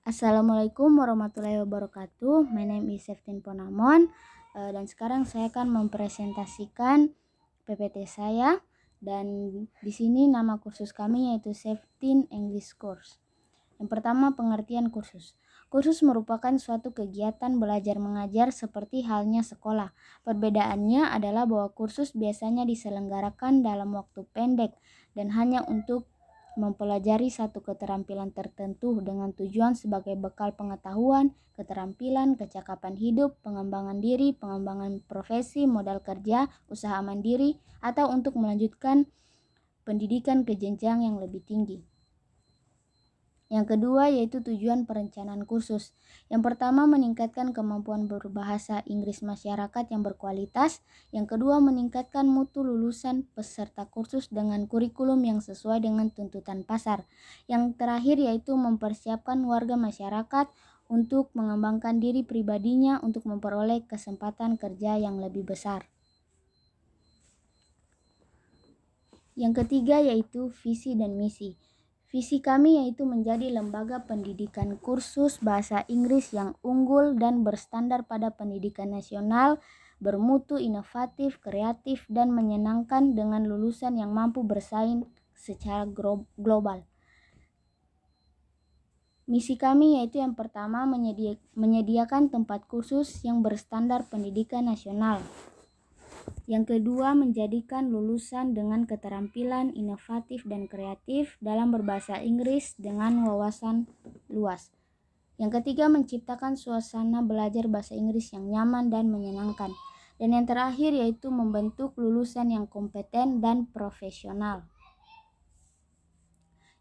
Assalamualaikum warahmatullahi wabarakatuh. My name is Septin Ponamon, dan sekarang saya akan mempresentasikan PPT saya, dan di sini nama kursus kami yaitu Septin English Course. Yang pertama, pengertian kursus. Kursus merupakan suatu kegiatan belajar mengajar seperti halnya sekolah. Perbedaannya adalah bahwa kursus biasanya diselenggarakan dalam waktu pendek dan hanya untuk mempelajari satu keterampilan tertentu dengan tujuan sebagai bekal pengetahuan, keterampilan, kecakapan hidup, pengembangan diri, pengembangan profesi, modal kerja, usaha mandiri, atau untuk melanjutkan pendidikan ke jenjang yang lebih tinggi. Yang kedua yaitu tujuan perencanaan kursus. Yang pertama, meningkatkan kemampuan berbahasa Inggris masyarakat yang berkualitas. Yang kedua, meningkatkan mutu lulusan peserta kursus dengan kurikulum yang sesuai dengan tuntutan pasar. Yang terakhir yaitu mempersiapkan warga masyarakat untuk mengembangkan diri pribadinya untuk memperoleh kesempatan kerja yang lebih besar. Yang ketiga yaitu visi dan misi. Visi kami yaitu menjadi lembaga pendidikan kursus bahasa Inggris yang unggul dan berstandar pada pendidikan nasional, bermutu, inovatif, kreatif, dan menyenangkan dengan lulusan yang mampu bersaing secara global. Misi kami yaitu yang pertama, menyediakan tempat kursus yang berstandar pendidikan nasional. Yang kedua, menjadikan lulusan dengan keterampilan inovatif dan kreatif dalam berbahasa Inggris dengan wawasan luas. Yang ketiga, menciptakan suasana belajar bahasa Inggris yang nyaman dan menyenangkan. Dan yang terakhir yaitu membentuk lulusan yang kompeten dan profesional.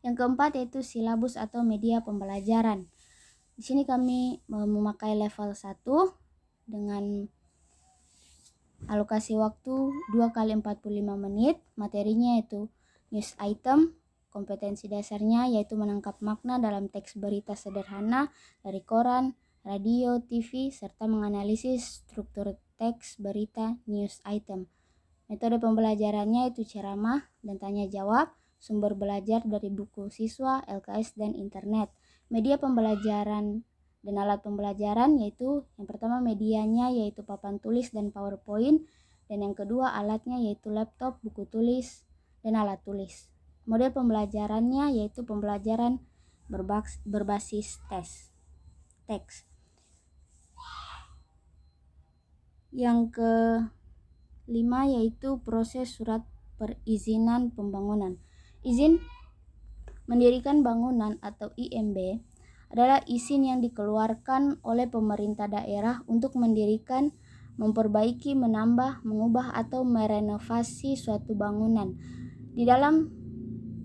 Yang keempat yaitu silabus atau media pembelajaran. Di sini kami memakai level 1 dengan alokasi waktu 2x45 menit. Materinya yaitu news item. Kompetensi dasarnya yaitu menangkap makna dalam teks berita sederhana dari koran, radio, TV, serta menganalisis struktur teks berita news item. Metode pembelajarannya yaitu ceramah dan tanya jawab, sumber belajar dari buku siswa, LKS, dan internet. Media pembelajaran dan alat pembelajaran yaitu yang pertama medianya yaitu papan tulis dan PowerPoint, dan yang kedua alatnya yaitu laptop, buku tulis, dan alat tulis. Model pembelajarannya yaitu pembelajaran berbasis teks. Yang kelima yaitu proses surat perizinan pembangunan. Izin mendirikan bangunan atau IMB adalah izin yang dikeluarkan oleh pemerintah daerah untuk mendirikan, memperbaiki, menambah, mengubah, atau merenovasi suatu bangunan. Di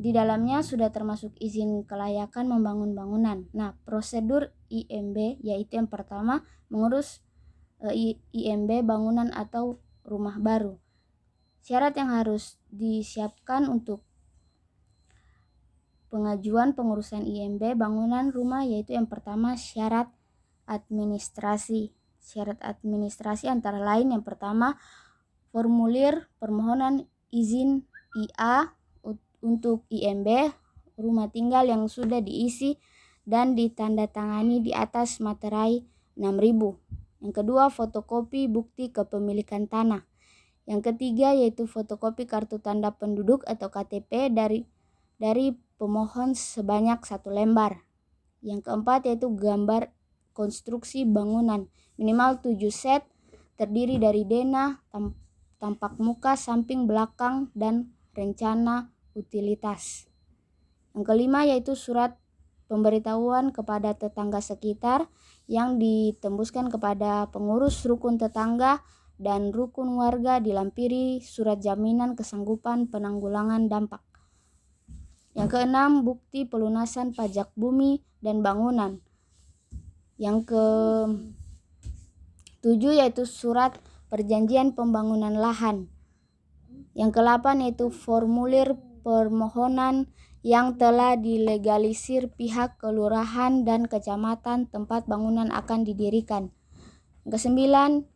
dalamnya sudah termasuk izin kelayakan membangun bangunan. Nah, prosedur IMB yaitu yang pertama, mengurus IMB bangunan atau rumah baru. Syarat yang harus disiapkan untuk pengajuan pengurusan IMB bangunan rumah yaitu yang pertama syarat administrasi. Syarat administrasi antara lain yang pertama formulir permohonan izin IA untuk IMB rumah tinggal yang sudah diisi dan ditandatangani di atas materai 6.000. Yang kedua, fotokopi bukti kepemilikan tanah. Yang ketiga yaitu fotokopi kartu tanda penduduk atau KTP dari pemohon sebanyak 1 lembar. Yang keempat yaitu gambar konstruksi bangunan minimal 7 set, terdiri dari denah, tampak muka, samping, belakang, dan rencana utilitas. Yang kelima yaitu surat pemberitahuan kepada tetangga sekitar yang ditembuskan kepada pengurus rukun tetangga dan rukun warga, dilampiri surat jaminan kesanggupan penanggulangan dampak. Yang keenam, bukti pelunasan pajak bumi dan bangunan. Yang ketujuh yaitu surat perjanjian pembangunan lahan. Yang kedelapan yaitu formulir permohonan yang telah dilegalisir pihak kelurahan dan kecamatan tempat bangunan akan didirikan. Yang kesembilan,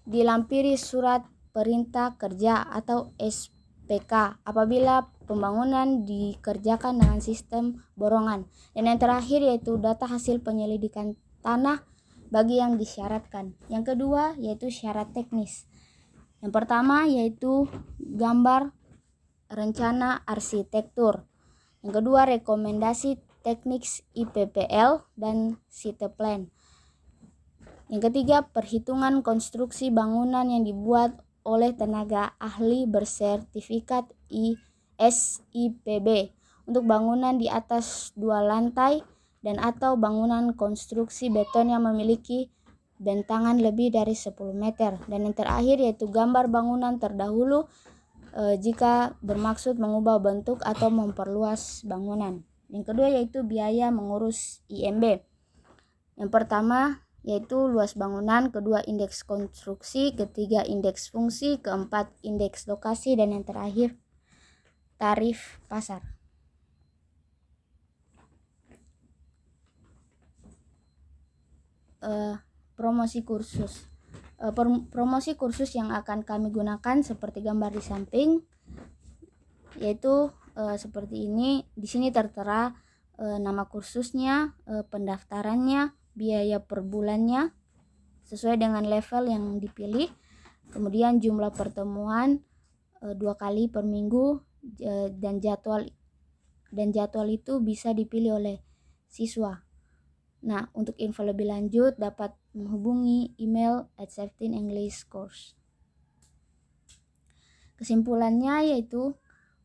dilampiri surat perintah kerja atau SPK apabila pembangunan dikerjakan dengan sistem borongan. Dan yang terakhir yaitu data hasil penyelidikan tanah bagi yang disyaratkan. Yang kedua yaitu syarat teknis. Yang pertama yaitu gambar rencana arsitektur. Yang kedua rekomendasi teknik IPPL dan site plan. Yang ketiga perhitungan konstruksi bangunan yang dibuat oleh tenaga ahli bersertifikat SIPB untuk bangunan di atas 2 lantai dan atau bangunan konstruksi beton yang memiliki bentangan lebih dari 10 meter. Dan yang terakhir yaitu gambar bangunan terdahulu jika bermaksud mengubah bentuk atau memperluas bangunan. Yang kedua yaitu biaya mengurus IMB. Yang pertama yaitu luas bangunan, kedua indeks konstruksi, ketiga indeks fungsi, keempat indeks lokasi, dan yang terakhir tarif pasar. Promosi kursus. Promosi kursus yang akan kami gunakan seperti gambar di samping, yaitu seperti ini. Di sini tertera nama kursusnya, pendaftarannya, biaya per bulannya sesuai dengan level yang dipilih, kemudian jumlah pertemuan 2 kali per minggu, dan jadwal itu bisa dipilih oleh siswa. Nah, untuk info lebih lanjut dapat menghubungi email @17englishcourse. Kesimpulannya yaitu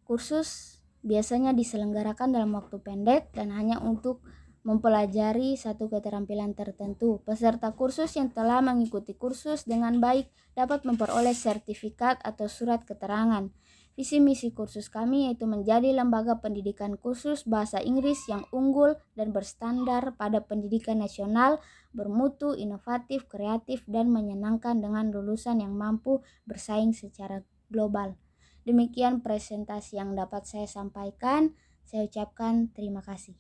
kursus biasanya diselenggarakan dalam waktu pendek dan hanya untuk mempelajari satu keterampilan tertentu. Peserta kursus yang telah mengikuti kursus dengan baik dapat memperoleh sertifikat atau surat keterangan. Visi misi kursus kami yaitu menjadi lembaga pendidikan khusus bahasa Inggris yang unggul dan berstandar pada pendidikan nasional, bermutu, inovatif, kreatif, dan menyenangkan dengan lulusan yang mampu bersaing secara global. Demikian presentasi yang dapat saya sampaikan. Saya ucapkan terima kasih.